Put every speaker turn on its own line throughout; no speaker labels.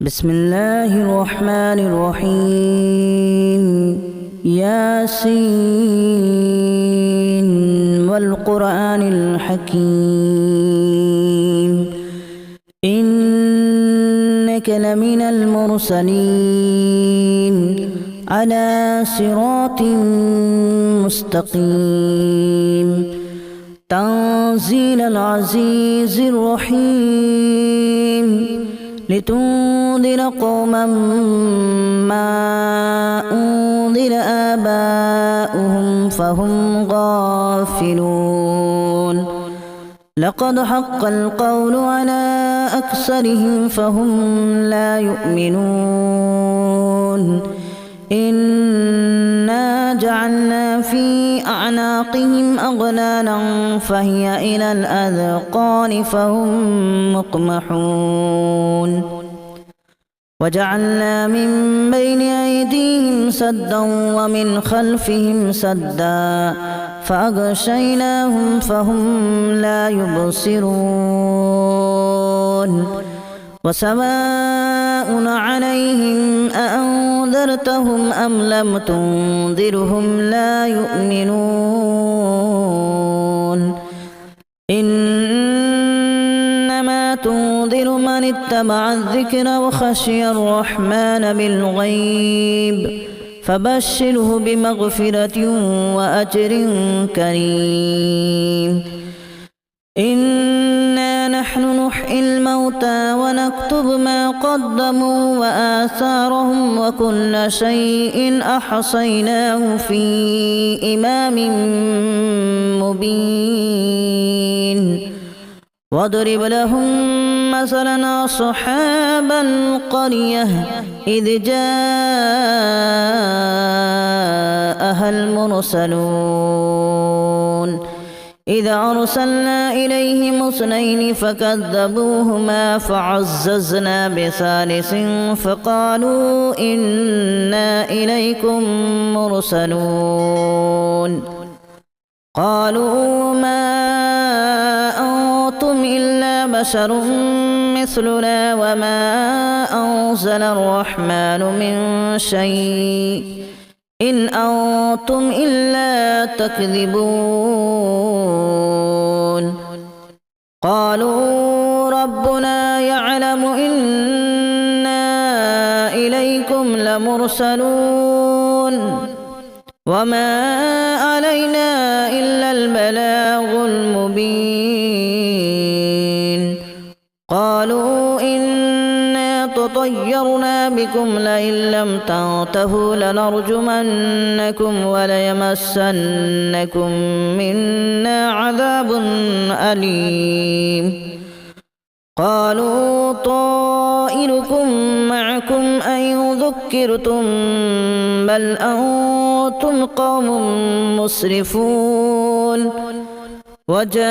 بسم الله الرحمن الرحيم ياسين والقرآن الحكيم إنك لمن المرسلين على صراط مستقيم تنزيل العزيز الرحيم لتنذر قوما ما أنذر آباؤهم فهم غافلون لقد حق القول على أكثرهم فهم لا يؤمنون إنا جعلنا في أعناقهم أغلالا فهي إلى الأذقان فهم مقمحون وجعلنا من بين أيديهم سدا ومن خلفهم سدا فأغشيناهم فهم لا يبصرون وسواء عليهم أأنذرتهم أم لم تنذرهم لا يؤمنون إنما تنذر من اتبع الذكر وخشي الرحمن بالغيب فبشره بمغفرة وأجر كريم إنا نحن نحيي الموتى ونكتب ما قدموا وآثارهم وكل شيء أحصيناه في إمام مبين واضرب لهم مثلا أصحاب القرية إذ جاءها المرسلون إذا أرسلنا إليهم اثنين فكذبوهما فعززنا بثالث فقالوا إنا إليكم مرسلون قالوا ما أنتم إلا بشر مثلنا وما أنزل الرحمن من شيء إن أنتم إلا تكذبون قالوا ربنا يعلم إنا إليكم لمرسلون وما علينا إلا البلاغ المبين قالوا إنا تطيرنا بكم لئن لم تنتهوا لنرجمنكم وليمسنكم منا عذاب أليم قالوا طائركم معكم أن ذكرتم بل أنتم قوم مسرفون وجاء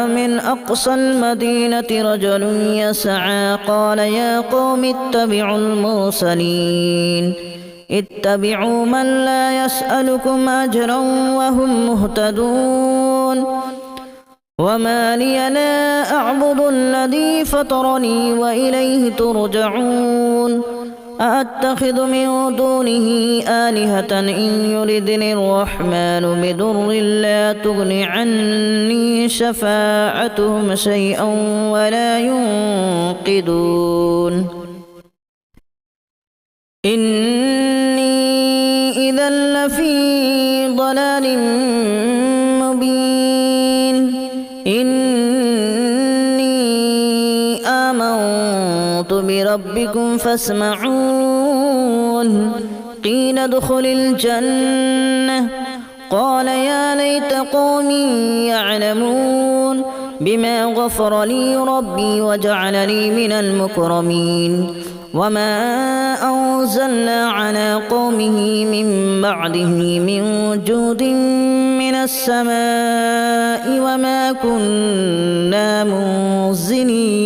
من أقصى المدينة رجل يسعى قال يا قوم اتبعوا المرسلين اتبعوا من لا يسألكم أجرا وهم مهتدون وما لي لا أعبد الذي فطرني وإليه ترجعون أأتخذ من دونه آلهة إن يردني الرحمن بضر لا تغن عني شفاعتهم شيئا ولا ينقذون إني إذا لفي ضلال مبين إني آمنت بربكم فاسمعون قيل ادخل الجنة قال يا ليت قومي يعلمون بما غفر لي ربي وجعلني من المكرمين وما أنزلنا على قومه من بعده من جود من السماء وما كنا منزلين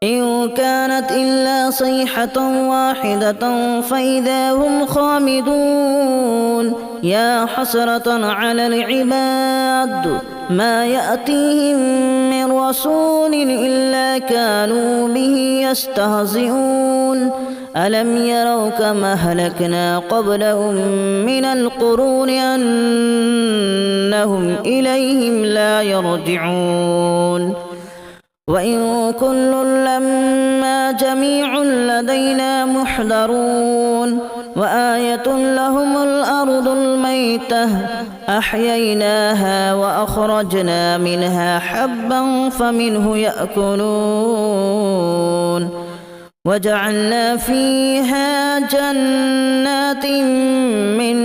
إن كانت إلا صيحة واحدة فإذا هم خامدون يا حسرة على العباد ما يأتيهم من رسول إلا كانوا به يستهزئون ألم يروا كما أهلكنا قبلهم من القرون أنهم إليهم لا يرجعون وإن كل لما جميع لدينا محضرون وآية لهم الأرض الميتة أحييناها وأخرجنا منها حبا فمنه يأكلون وجعلنا فيها جنات من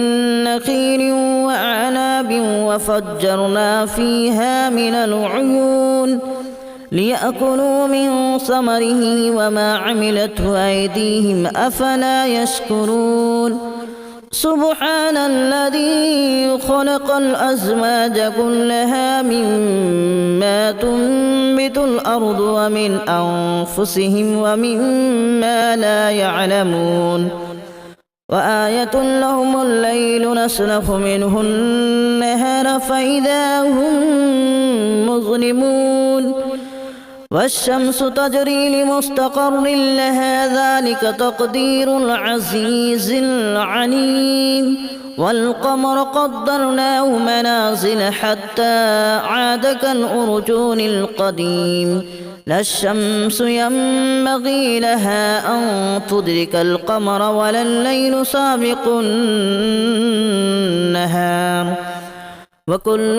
نخيل وأعناب وفجرنا فيها من العيون ليأكلوا من ثمره وما عملته أيديهم أفلا يشكرون سبحان الذي خلق الأزواج كلها مما تنبت الأرض ومن أنفسهم ومما لا يعلمون وآية لهم الليل نسلخ منه النهار فإذا هم مظلمون والشمس تجري لمستقر لها ذلك تقدير العزيز العليم والقمر قدرناه منازل حتى عاد كالأرجون القديم لا الشمس ينبغي لها أن تدرك القمر ولا الليل سابق النهار وكل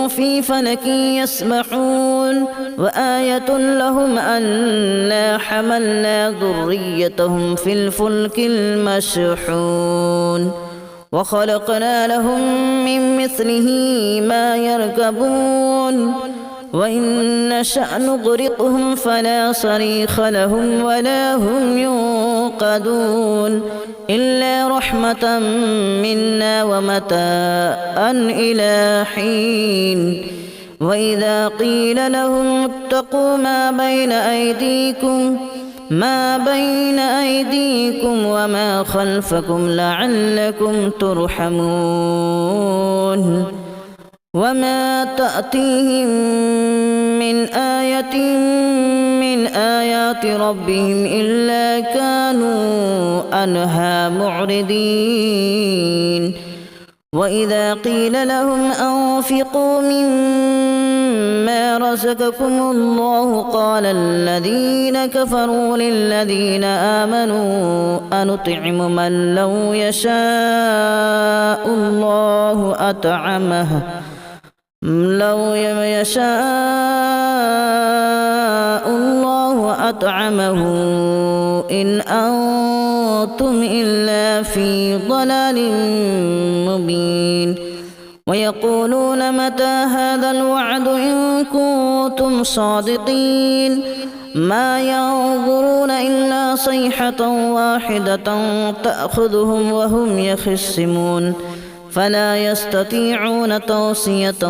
في فلك يسبحون وآية لهم أنا حملنا ذريتهم في الفلك المشحون وخلقنا لهم من مثله ما يركبون وإن نشأ نغرقهم فلا صريخ لهم ولا هم ينقذون إلا رحمة منا ومتاعا إلى حين وإذا قيل لهم اتقوا ما بين أيديكم وما خلفكم لعلكم ترحمون وما تأتيهم من آية من آيات ربهم إلا كانوا عنها معرضين وإذا قيل لهم أنفقوا مما رزقكم الله قال الذين كفروا للذين آمنوا أنطعم من لو يشاء الله أطعمه إن أنتم إلا في ضلال مبين ويقولون متى هذا الوعد إن كنتم صادقين ما ينظرون إلا صيحة واحدة تأخذهم وهم يخصمون فلا يستطيعون توصية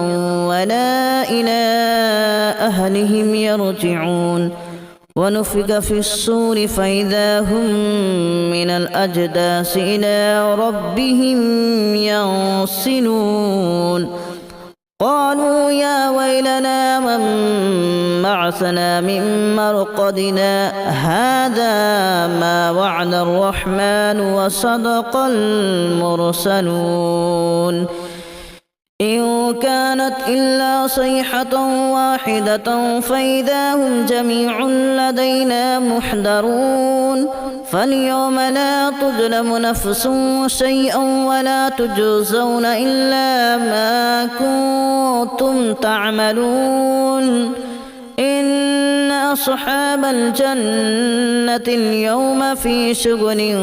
ولا إلى أهلهم يرجعون ونفخ في الصور فإذا هم من الأجداث إلى ربهم ينسلون قالوا يا ويلنا من بعثنا من مرقدنا هذا ما وعد الرحمن وصدق المرسلون إن كانت إلا صيحة واحدة فإذا هم جميع لدينا محضرون فاليوم لا تظلم نفس شيئا ولا تجزون إلا ما كنتم تعملون إن أصحاب الجنة اليوم في شغل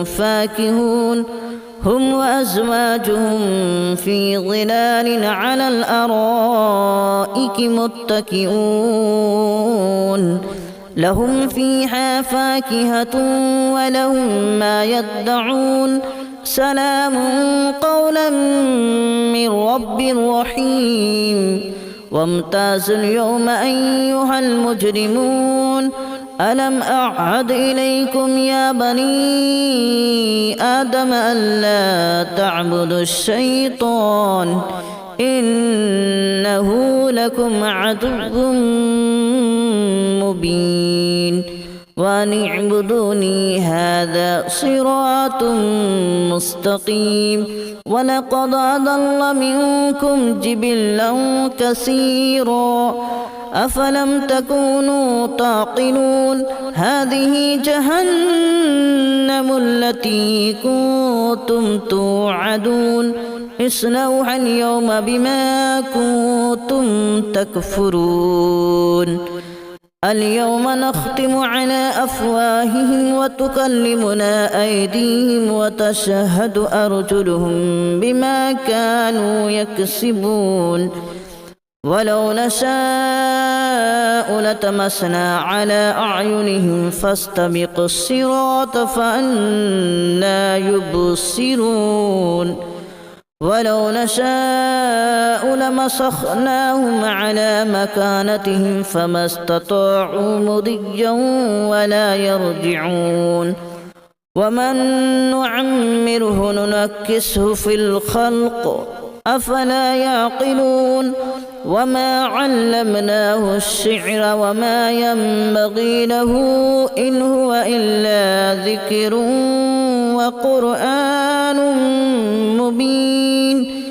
فاكهون هم وأزواجهم في ظلال على الأرائك متكئون لهم فيها فاكهة ولهم ما يدعون سلام قولا من رب رحيم وامتازوا اليوم أيها المجرمون ألم أعهد إليكم يا بني آدم ألا تعبدوا الشيطان إنه لكم عدو مبين وأن اعبدوني هذا صراط مستقيم ولقد أضل منكم جبلا كثيرا أفلم تكونوا تعقلون هذه جهنم التي كنتم توعدون اصلوها اليوم بما كنتم تكفرون اليوم نختم على أفواههم وتكلمنا أيديهم وتشهد أرجلهم بما كانوا يكسبون ولو نشاء لتمسنا على أعينهم فاستبقوا الصراط فأنى يبصرون ولو نشاء لمسخناهم على مكانتهم فما استطاعوا مضيا ولا يرجعون ومن نعمره ننكسه في الخلق أفلا يعقلون وما علمناه الشعر وما ينبغي له إن هو إلا ذكر وقرآن مبين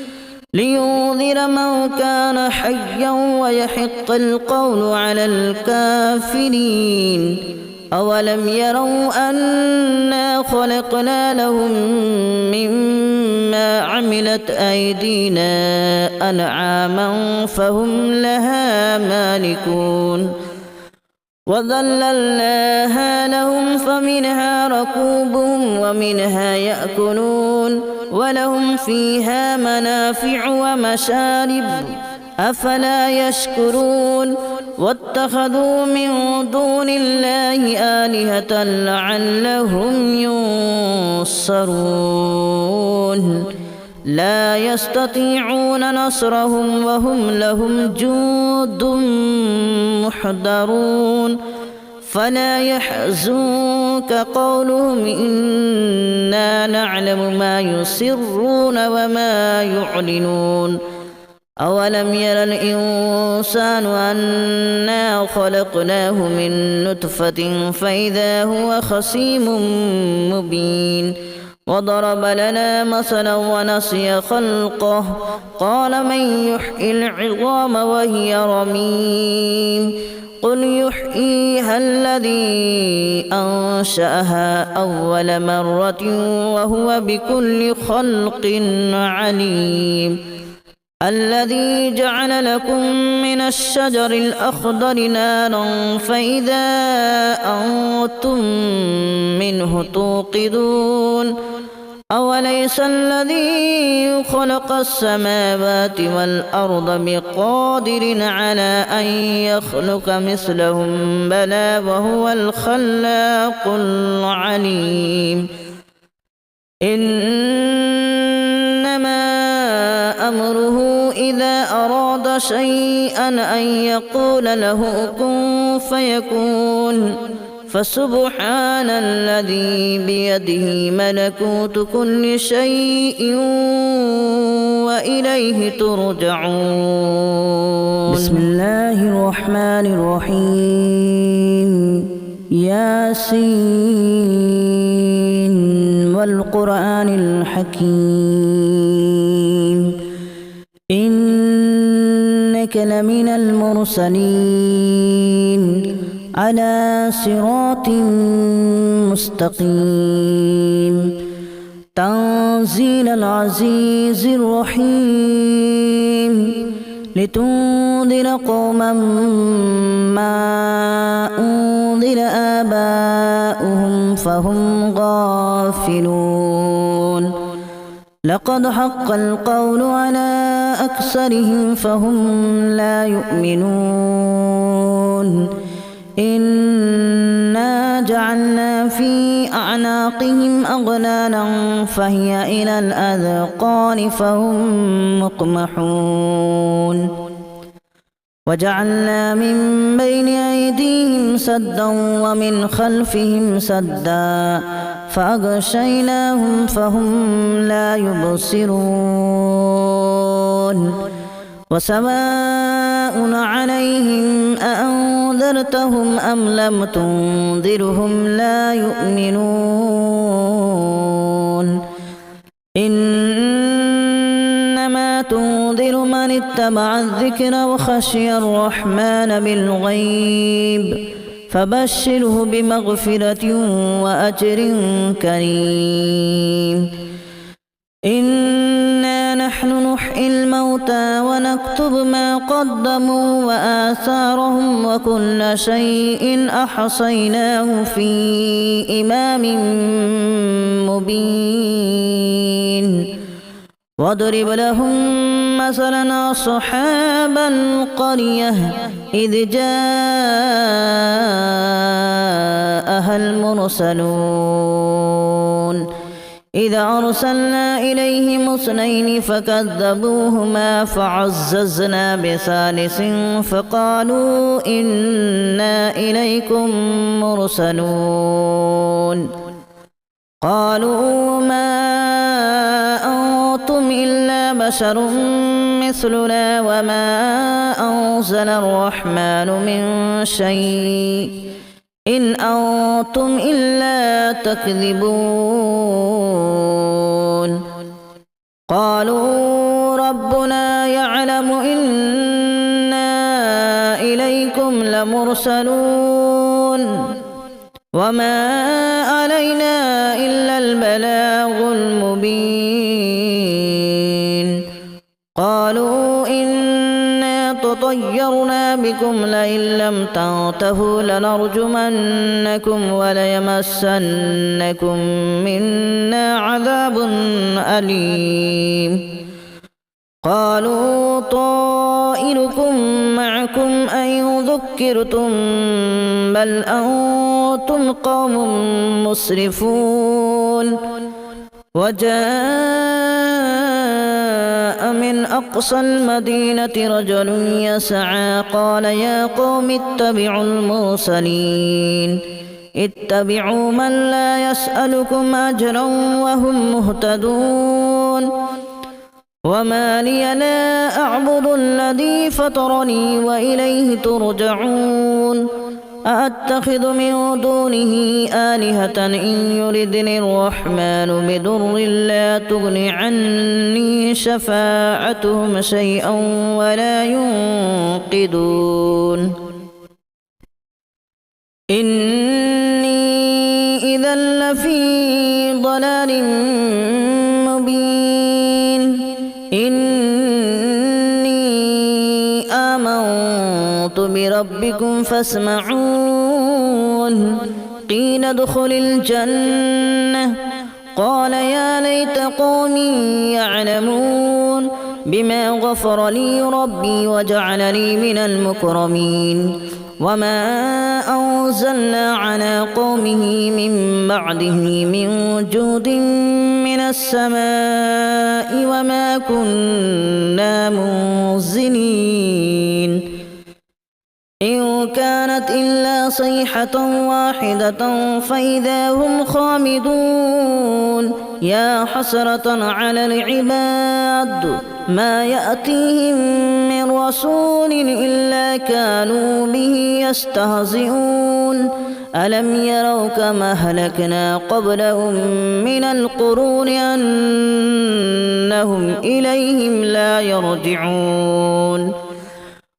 لينذر من كان حيا ويحق القول على الكافرين أولم يروا أنا خلقنا لهم مما عملت أيدينا أنعاما فهم لها مالكون وذللناها لهم فمنها ركوبهم ومنها يأكلون ولهم فيها منافع ومشارب أفلا يشكرون واتخذوا من دون الله آلهة لعلهم ينصرون لا يستطيعون نصرهم وهم لهم جند محضرون فلا يحزنك قولهم إنا نعلم ما يسرون وما يعلنون أولم ير الإنسان أنا خلقناه من نطفة فإذا هو خصيم مبين وضرب لنا مثلا ونسي خلقه قال من يحيي العظام وهي رميم قل يحييها الذي أنشأها أول مرة وهو بكل خلق عليم الذي جعل لكم من الشجر الأخضر نارا فإذا أنتم منه توقدون أوليس الذي خلق السماوات والأرض بقادر على أن يخلق مثلهم بلى وهو الخلاق العليم إنما أمره إذا أراد شيئا أن يقول له كن فيكون فسبحان الذي بيده ملكوت كل شيء وإليه ترجعون بسم الله الرحمن الرحيم ياسين والقرآن الحكيم إنك لمن المرسلين على صراط مستقيم تنزيل العزيز الرحيم لتنذر قوما ما أنذر آباؤهم فهم غافلون لقد حق القول على أكثرهم فهم لا يؤمنون إنا جعلنا في أعناقهم أغلالا فهي إلى الأذقان فهم مقمحون وجعلنا من بين أيديهم سدا ومن خلفهم سدا فأغشيناهم فهم لا يبصرون وسواء عليهم أأنذرتهم أم لم تنذرهم لا يؤمنون إنما تنذر من اتبع الذكر وخشي الرحمن بالغيب فبشره بمغفرة وأجر كريم إنا نحن نحيي الموتى ونكتب ما قدموا وآثارهم وكل شيء أحصيناه في إمام مبين واضرب لهم مثلا أصحاب القرية إذ جاءها المرسلون إذا أرسلنا إليهم اثنين فكذبوهما فعززنا بثالث فقالوا إنا إليكم مرسلون قالوا ما أنتم إلا بشر مثلنا وما أنزل الرحمن من شيء إن أنتم إلا تكذبون قالوا ربنا يعلم إنا إليكم لمرسلون وما علينا إلا البلاغ المبين قالوا إنا تطيرنا بكم لئن لم تنتهوا لنرجمنكم وليمسنكم منا عذاب أليم قالوا طائركم معكم أن ذكرتم بل أنتم قوم مسرفون وجاء من أقصى المدينة رجل يسعى قال يا قوم اتبعوا المرسلين اتبعوا من لا يسألكم أجرا وهم مهتدون وما لي لا أعبد الذي فطرني وإليه ترجعون أأتخذ من دونه آلهة إن يردني الرحمن بضر لا تغن عني شفاعتهم شيئا ولا ينقذون إني إذا لفي ضلال مبين إني آمنت بربكم فاسمعون قيل ادخل الجنة قال يا ليت قومي يعلمون بما غفر لي ربي وجعلني من المكرمين وما أنزلنا على قومه من بعده من جود من السماء وما كنا منزلين إن كانت إلا صيحة واحدة فإذا هم خامدون يا حسرة على العباد ما يأتيهم من رسول إلا كانوا به يستهزئون ألم يروا كما أهلكنا قبلهم من القرون أنهم إليهم لا يرجعون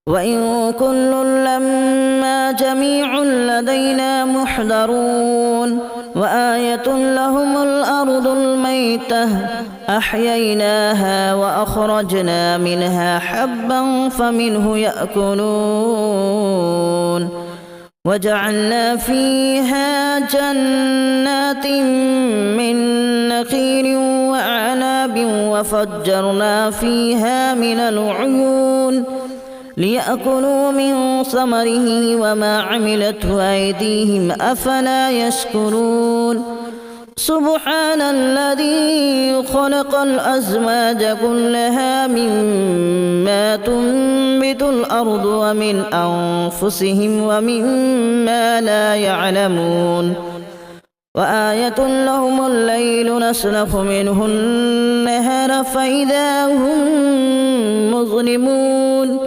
وإن كل لما جميع لدينا محضرون وآية لهم الأرض الميتة أحييناها وأخرجنا منها حبا فمنه يأكلون وجعلنا فيها جنات من نخيل وأعناب وفجرنا فيها من العيون ليأكلوا من ثمره وما عملته أيديهم أفلا يشكرون سبحان الذي خلق الأزواج كلها مما تنبت الأرض ومن أنفسهم ومما لا يعلمون وآية لهم الليل نسلخ منه النهار فإذا هم مظلمون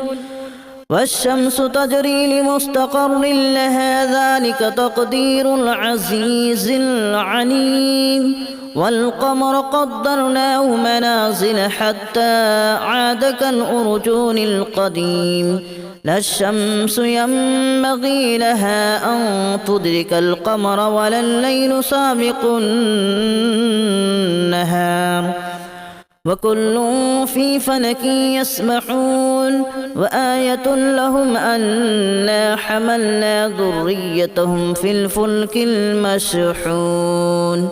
والشمس تجري لمستقر لها ذلك تقدير العزيز العليم والقمر قدرناه منازل حتى عاد كالأرجون القديم لا الشمس ينبغي لها أن تدرك القمر ولا الليل سابق النهار وكل في فلك يسبحون وآية لهم أنا حملنا ذريتهم في الفلك المشحون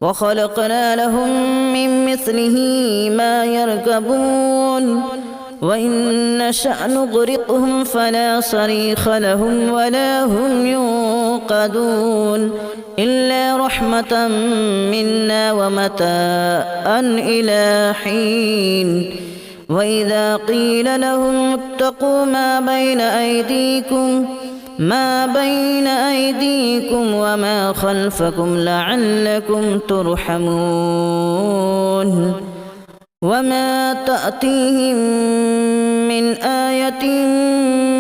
وخلقنا لهم من مثله ما يركبون وإن نشأ نغرقهم فلا صريخ لهم ولا هم ينقذون إلا رحمة منا ومتاعا إلى حين وإذا قيل لهم اتقوا ما بين أيديكم وما خلفكم لعلكم ترحمون وما تأتيهم من آية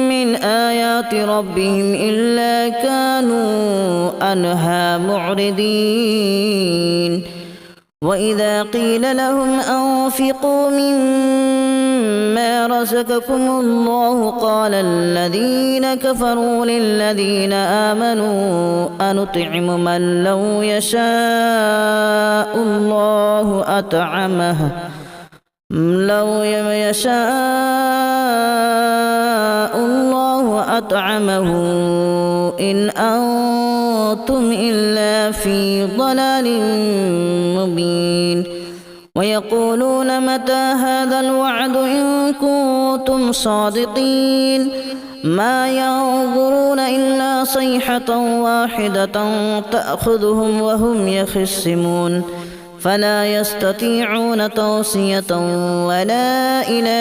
من آيات ربهم إلا كانوا عنها معرضين وإذا قيل لهم أنفقوا مما رزقكم الله قال الذين كفروا للذين آمنوا أنطعم من لو يشاء الله أطعمه إن أنتم إلا في ضلال مبين ويقولون متى هذا الوعد إن كنتم صادقين ما ينظرون إلا صيحة واحدة تأخذهم وهم يخصمون فلا يستطيعون توصية ولا إلى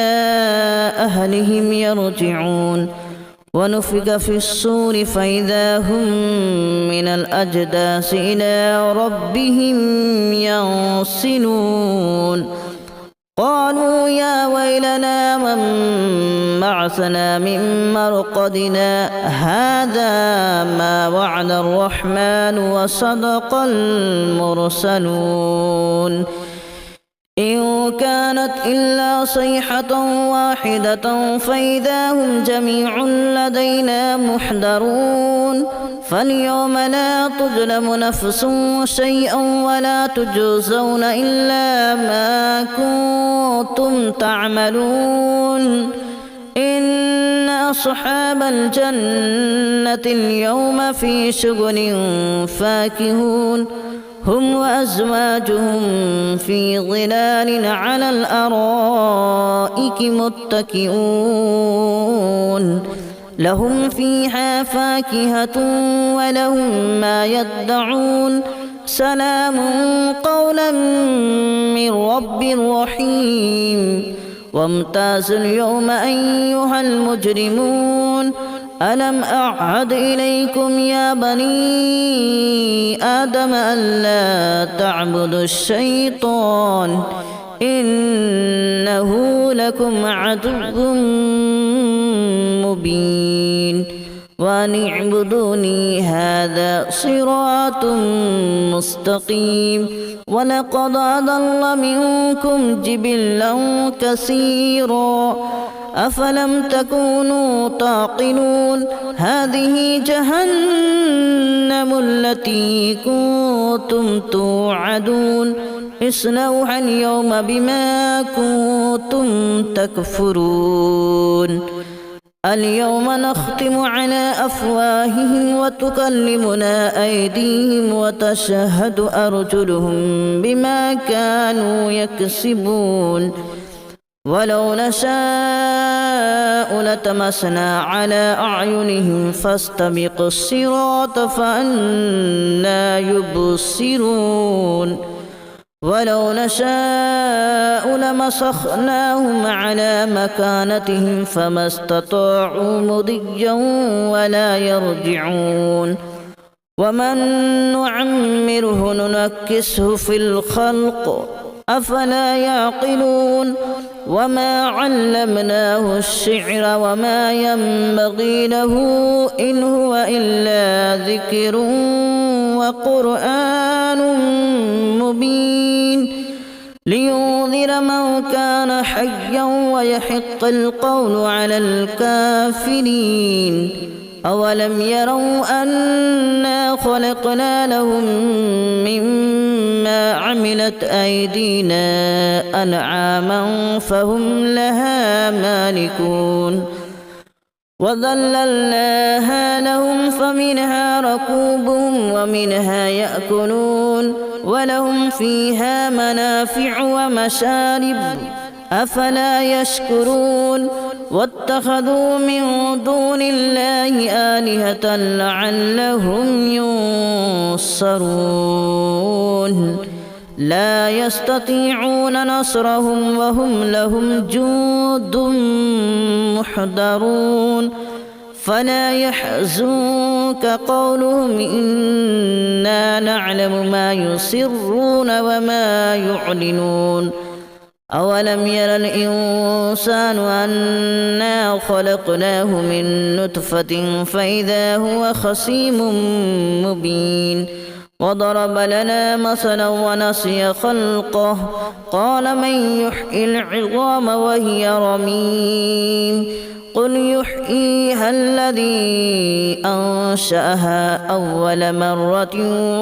أهلهم يرجعون ونفخ في الصور فإذا هم من الأجداث إلى ربهم ينسلون قالوا يا ويلنا من بعثنا من مرقدنا هذا ما وعد الرحمن وصدق المرسلون إن كانت إلا صيحة واحدة فإذا هم جميع لدينا محضرون فاليوم لا تظلم نفس شيئا ولا تجزون إلا ما كنتم تعملون إن أصحاب الجنة اليوم في شغل فاكهون هم وأزواجهم في ظلال على الأرائك متكئون لهم فيها فاكهة ولهم ما يدعون سلام قولا من رب رحيم وامتازوا اليوم أيها المجرمون ألم أعهد إليكم يا بني آدم ألا تعبدوا الشيطان إنه لكم عدو مبين وأن اعبدوني هذا صراط مستقيم ولقد أضل منكم جبلا كثيرا أفلم تكونوا تعقلون هذه جهنم التي كنتم توعدون اصلوها اليوم بما كنتم تكفرون اليوم نختم على أفواههم وتكلمنا أيديهم وتشهد أرجلهم بما كانوا يكسبون ولو نشاء لطمسنا على أعينهم فاستبقوا الصراط فأنى يبصرون ولو نشاء لمسخناهم على مكانتهم فما استطاعوا مضيا ولا يرجعون ومن نعمره ننكسه في الخلق أفلا يعقلون وما علمناه الشعر وما ينبغي له إن هو إلا ذكر وقرآن مبين لينذر من كان حيا ويحق القول على الكافرين أولم يروا أنا خلقنا لهم مما عملت أيدينا أنعاما فهم لها مالكون وذللناها لهم فمنها ركوبهم ومنها يأكلون ولهم فيها منافع ومشارب أفلا يشكرون واتخذوا من دون الله آلهة لعلهم ينصرون لا يستطيعون نصرهم وهم لهم جند محضرون فلا يحزنك قولهم إنا نعلم ما يسرون وما يعلنون أولم ير الإنسان أنا خلقناه من نطفة فإذا هو خصيم مبين وضرب لنا مثلا ونسي خلقه قال من يحيي العظام وهي رميم قل يحييها الذي أنشأها أول مرة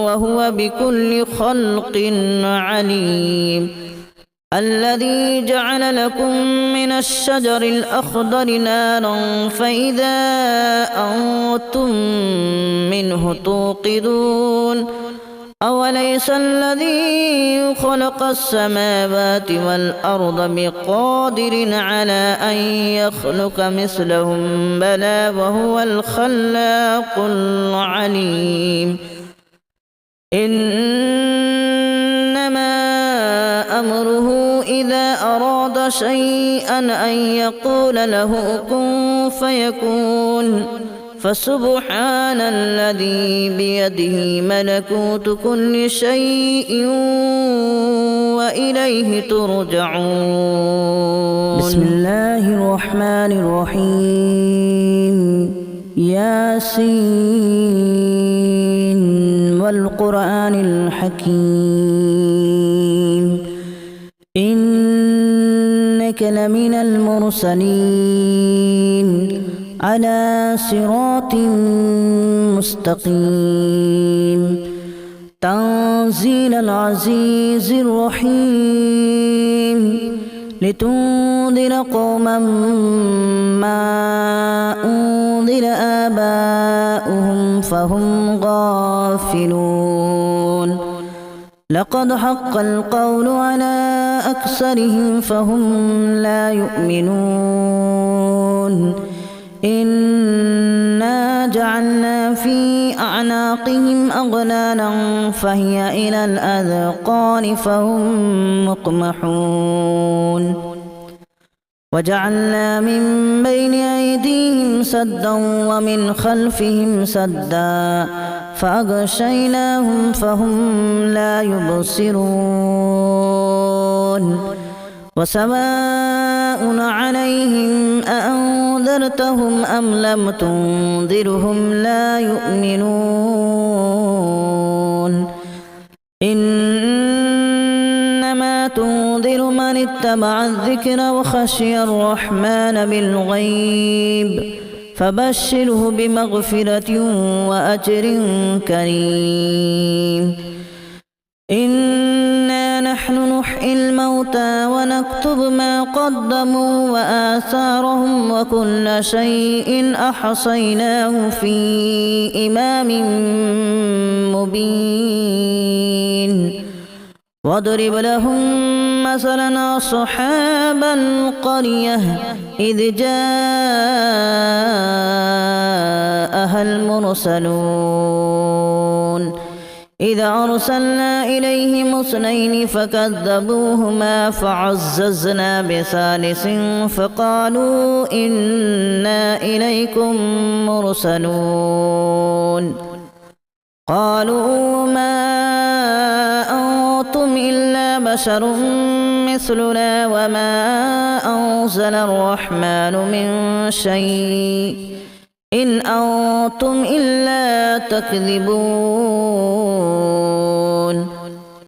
وهو بكل خلق عليم الذي جعل لكم من الشجر الأخضر نارا فإذا أنتم منه توقدون أوليس الذي خلق السماوات والأرض بقادر على أن يخلق مثلهم بلى وهو الخلاق العليم إنما أمره إذا أراد شيئا أن يقول له كن فيكون فسبحان الذي بيده ملكوت كل شيء وإليه ترجعون بسم الله الرحمن الرحيم ياسين والقرآن الحكيم إنك لمن المرسلين على صراط مستقيم تنزيل العزيز الرحيم لتنذر قوما ما أنذر آباؤهم فهم غافلون لقد حق القول على أكثرهم فهم لا يؤمنون إنا جعلنا في أعناقهم أغلالا فهي إلى الأذقان فهم مقمحون وجعلنا من بين أيديهم سدا ومن خلفهم سدا فأغشيناهم فهم لا يبصرون وسواء عليهم أأنذرتهم أم لم تنذرهم لا يؤمنون إنما تنذر من اتبع الذكر وخشي الرحمن بالغيب فبشره بمغفرة وأجر كريم إنا نحن نحيي الموتى ونكتب ما قدموا وآثارهم وكل شيء أحصيناه في إمام مبين واضرب لهم مثلا أصحاب القرية إذ جاءها المرسلون إذ أرسلنا إليهم اثنين فكذبوهما فعززنا بثالث فقالوا إنا إليكم مرسلون قالوا ما أنتم إلا بشر مثلنا وما أنزل الرحمن من شيء إن أنتم إلا تكذبون